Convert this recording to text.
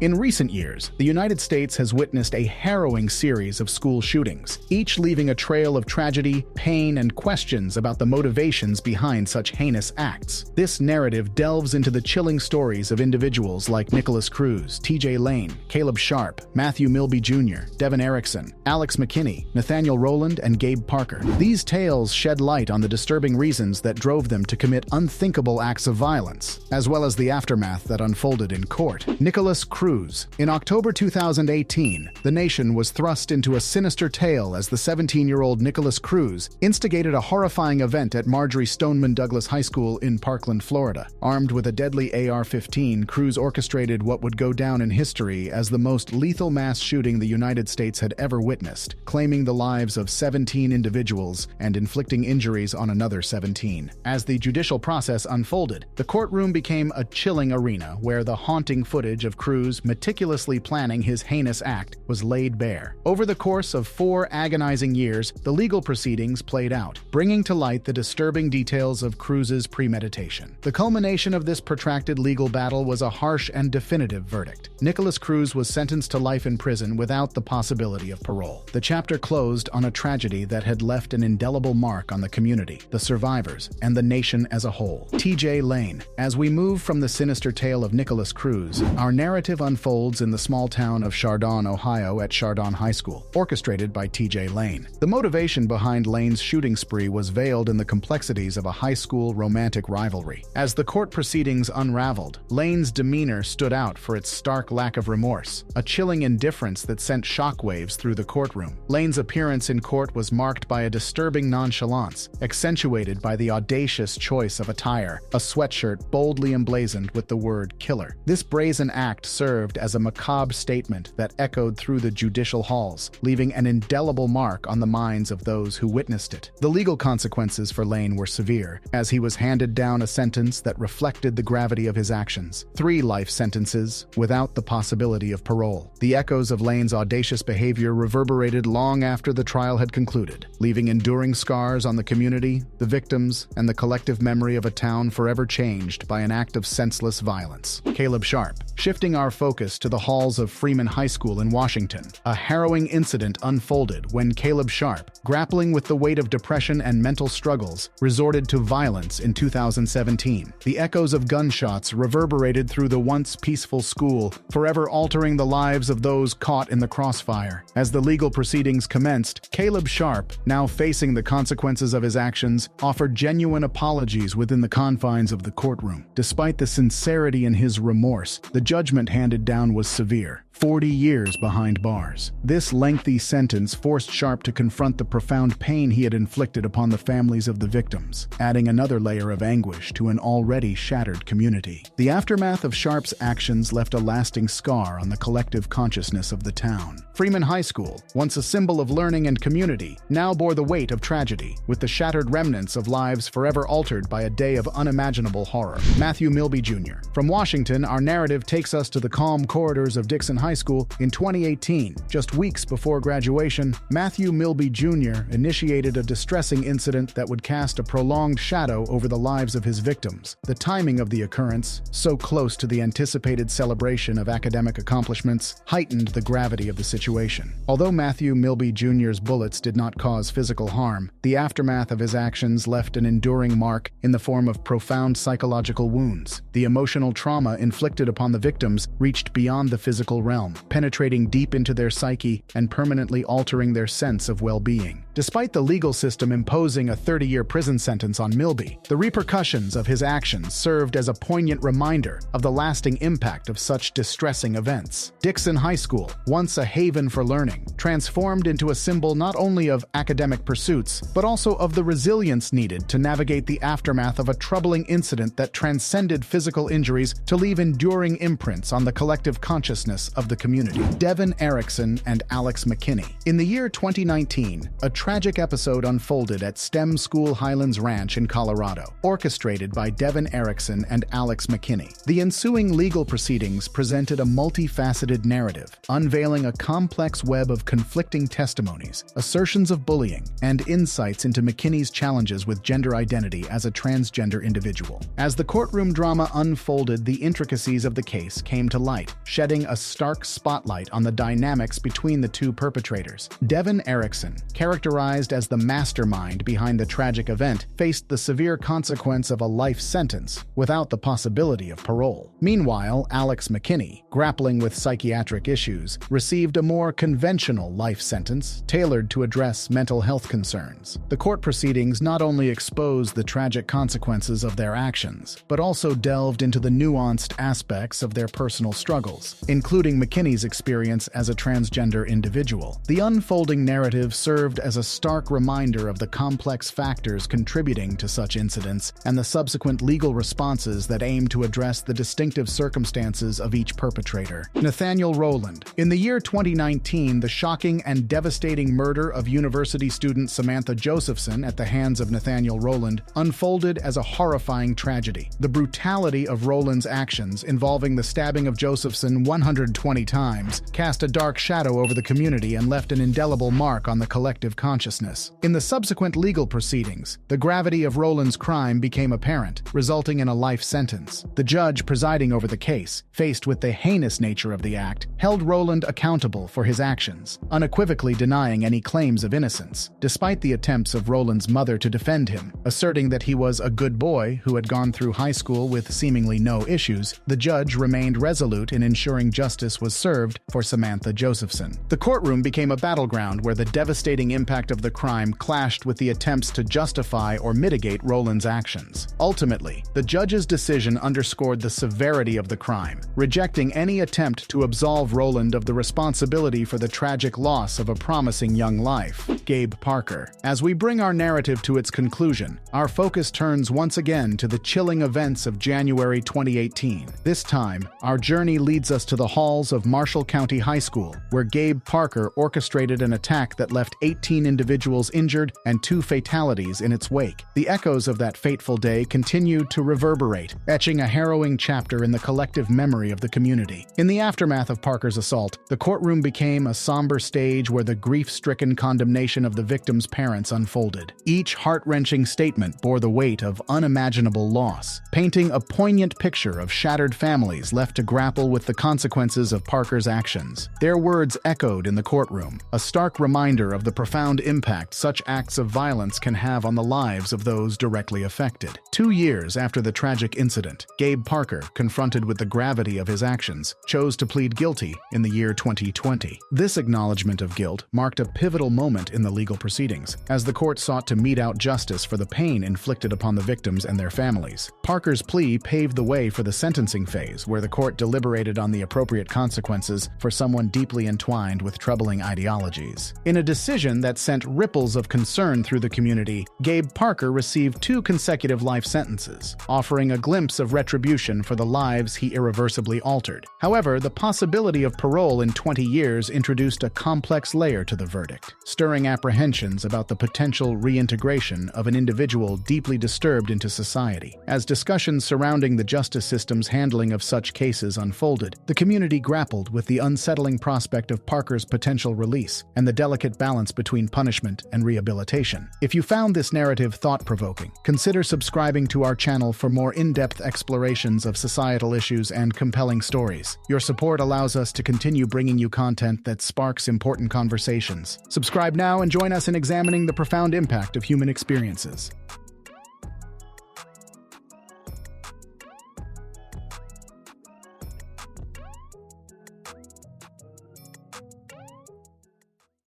In recent years, the United States has witnessed a harrowing series of school shootings, each leaving a trail of tragedy, pain, and questions about the motivations behind such heinous acts. This narrative delves into the chilling stories of individuals like Nicholas Cruz, T.J. Lane, Caleb Sharp, Matthew Milby Jr., Devin Erickson, Alex McKinney, Nathaniel Rowland, and Gabe Parker. These tales shed light on the disturbing reasons that drove them to commit unthinkable acts of violence, as well as the aftermath that unfolded in court. Nicholas Cruz. In October 2018, the nation was thrust into a sinister tale as the 17-year-old Nicholas Cruz instigated a horrifying event at Marjory Stoneman Douglas High School in Parkland, Florida. Armed with a deadly AR-15, Cruz orchestrated what would go down in history as the most lethal mass shooting the United States had ever witnessed, claiming the lives of 17 individuals and inflicting injuries on another 17. As the judicial process unfolded, the courtroom became a chilling arena where the haunting footage of Cruz meticulously planning his heinous act was laid bare. Over the course of 4 agonizing years, the legal proceedings played out, bringing to light the disturbing details of Cruz's premeditation. The culmination of this protracted legal battle was a harsh and definitive verdict. Nicholas Cruz was sentenced to life in prison without the possibility of parole. The chapter closed on a tragedy that had left an indelible mark on the community, the survivors, and the nation as a whole. T.J. Lane. As we move from the sinister tale of Nicholas Cruz, our narrative unfolds in the small town of Chardon, Ohio at Chardon High School, orchestrated by T.J. Lane. The motivation behind Lane's shooting spree was veiled in the complexities of a high school romantic rivalry. As the court proceedings unraveled, Lane's demeanor stood out for its stark lack of remorse, a chilling indifference that sent shockwaves through the courtroom. Lane's appearance in court was marked by a disturbing nonchalance, accentuated by the audacious choice of attire, a sweatshirt boldly emblazoned with the word killer. This brazen act served as a macabre statement that echoed through the judicial halls, leaving an indelible mark on the minds of those who witnessed it. The legal consequences for Lane were severe, as he was handed down a sentence that reflected the gravity of his actions. 3 life sentences, without the possibility of parole. The echoes of Lane's audacious behavior reverberated long after the trial had concluded, leaving enduring scars on the community, the victims, and the collective memory of a town forever changed by an act of senseless violence. Caleb Sharp. Shifting our focus to the halls of Freeman High School in Washington, a harrowing incident unfolded when Caleb Sharp, grappling with the weight of depression and mental struggles, resorted to violence in 2017. The echoes of gunshots reverberated through the once peaceful school, forever altering the lives of those caught in the crossfire. As the legal proceedings commenced, Caleb Sharp, now facing the consequences of his actions, offered genuine apologies within the confines of the courtroom. Despite the sincerity in his remorse, the judgment handed down was severe. 40 years behind bars. This lengthy sentence forced Sharp to confront the profound pain he had inflicted upon the families of the victims, adding another layer of anguish to an already shattered community. The aftermath of Sharp's actions left a lasting scar on the collective consciousness of the town. Freeman High School, once a symbol of learning and community, now bore the weight of tragedy, with the shattered remnants of lives forever altered by a day of unimaginable horror. Matthew Milby Jr. From Washington, our narrative takes us to the calm corridors of Dixon High School in 2018. Just weeks before graduation, Matthew Milby Jr. initiated a distressing incident that would cast a prolonged shadow over the lives of his victims. The timing of the occurrence, so close to the anticipated celebration of academic accomplishments, heightened the gravity of the situation. Although Matthew Milby Jr.'s bullets did not cause physical harm, the aftermath of his actions left an enduring mark in the form of profound psychological wounds. The emotional trauma inflicted upon the victims reached beyond the physical realm, penetrating deep into their psyche and permanently altering their sense of well-being. Despite the legal system imposing a 30-year prison sentence on Milby, the repercussions of his actions served as a poignant reminder of the lasting impact of such distressing events. Dixon High School, once a haven for learning, transformed into a symbol not only of academic pursuits, but also of the resilience needed to navigate the aftermath of a troubling incident that transcended physical injuries to leave enduring imprints on the collective consciousness of the community. Devin Erickson and Alex McKinney. In the year 2019, a tragic episode unfolded at STEM School Highlands Ranch in Colorado, orchestrated by Devin Erickson and Alex McKinney. The ensuing legal proceedings presented a multifaceted narrative, unveiling a complex web of conflicting testimonies, assertions of bullying, and insights into McKinney's challenges with gender identity as a transgender individual. As the courtroom drama unfolded, the intricacies of the case came to light, shedding a stark spotlight on the dynamics between the two perpetrators. Devin Erickson, characterized as the mastermind behind the tragic event, faced the severe consequence of a life sentence without the possibility of parole. Meanwhile, Alex McKinney, grappling with psychiatric issues, received a more conventional life sentence tailored to address mental health concerns. The court proceedings not only exposed the tragic consequences of their actions, but also delved into the nuanced aspects of their personal struggles, including McKinney's experience as a transgender individual. The unfolding narrative served as a stark reminder of the complex factors contributing to such incidents and the subsequent legal responses that aim to address the distinctive circumstances of each perpetrator. Nathaniel Rowland. In the year 2019, the shocking and devastating murder of university student Samantha Josephson at the hands of Nathaniel Rowland unfolded as a horrifying tragedy. The brutality of Rowland's actions, involving the stabbing of Josephson 120 times, cast a dark shadow over the community and left an indelible mark on the collective consciousness. In the subsequent legal proceedings, the gravity of Rowland's crime became apparent, resulting in a life sentence. The judge presiding over the case, faced with the heinous nature of the act, held Rowland accountable for his actions, unequivocally denying any claims of innocence, despite the attempts of Rowland's mother to defend him. Asserting that he was a good boy who had gone through high school with seemingly no issues, the judge remained resolute in ensuring justice was served for Samantha Josephson. The courtroom became a battleground where the devastating impact of the crime clashed with the attempts to justify or mitigate Rowland's actions. Ultimately, the judge's decision underscored the severity of the crime, rejecting any attempt to absolve Rowland of the responsibility for the tragic loss of a promising young life. Gabe Parker. As we bring our narrative to its conclusion, our focus turns once again to the chilling events of January 2018. This time, our journey leads us to the halls of Marshall County High School, where Gabe Parker orchestrated an attack that left 18 individuals injured and 2 fatalities in its wake. The echoes of that fateful day continued to reverberate, etching a harrowing chapter in the collective memory of the community. In the aftermath of Parker's assault, the courtroom became a somber stage where the grief-stricken condemnation of the victim's parents unfolded. Each heart-wrenching statement bore the weight of unimaginable loss, painting a poignant picture of shattered families left to grapple with the consequences of Parker's actions. Their words echoed in the courtroom, a stark reminder of the profound impact such acts of violence can have on the lives of those directly affected. 2 years after the tragic incident, Gabe Parker, confronted with the gravity of his actions, chose to plead guilty in the year 2020. This acknowledgement of guilt marked a pivotal moment in the legal proceedings, as the court sought to mete out justice for the pain inflicted upon the victims and their families. Parker's plea paved the way for the sentencing phase, where the court deliberated on the appropriate consequences for someone deeply entwined with troubling ideologies. In a decision that sent ripples of concern through the community, Gabe Parker received 2 consecutive life sentences, offering a glimpse of retribution for the lives he irreversibly altered. However, the possibility of parole in 20 years introduced a complex layer to the verdict, stirring apprehensions about the potential reintegration of an individual deeply disturbed into society. As discussions surrounding the justice system's handling of such cases unfolded, the community grappled with the unsettling prospect of Parker's potential release and the delicate balance between punishment and rehabilitation. If you found this narrative thought-provoking, consider subscribing to our channel for more in-depth explorations of societal issues and compelling stories. Your support allows us to continue bringing you content that sparks important conversations. Subscribe now and join us in examining the profound impact of human experiences.